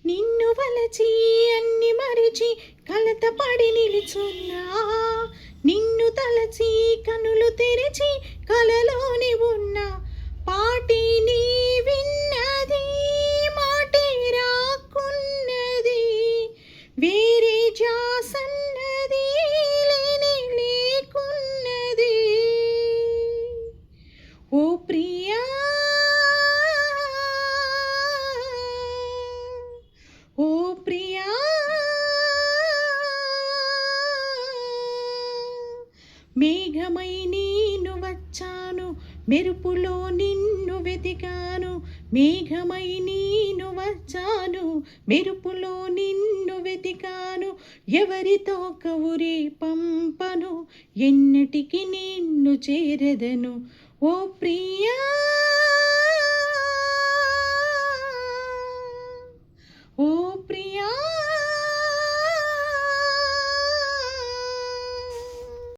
నిన్ను వలచి అన్ని మరిచి కలతపడి నిలుచున్నా, నిన్ను తలచి కనులు తెరిచి కలలోని ఉన్నా, పాటిని విన్నది మాటే రాకున్నది, వేరే జాసన్నది లేనే లేకున్నది. ఓ ప్రియా, ఓ ప్రియా, మేఘమై నేను వచ్చాను, మెరుపులో నిన్ను వెతికాను, మేఘమై నేను వచ్చాను, మెరుపులో నిన్ను వెతికాను, ఎవరితో కవురే పంపను, ఎన్నటికి నిన్ను చేరదను. ఓ ప్రియా.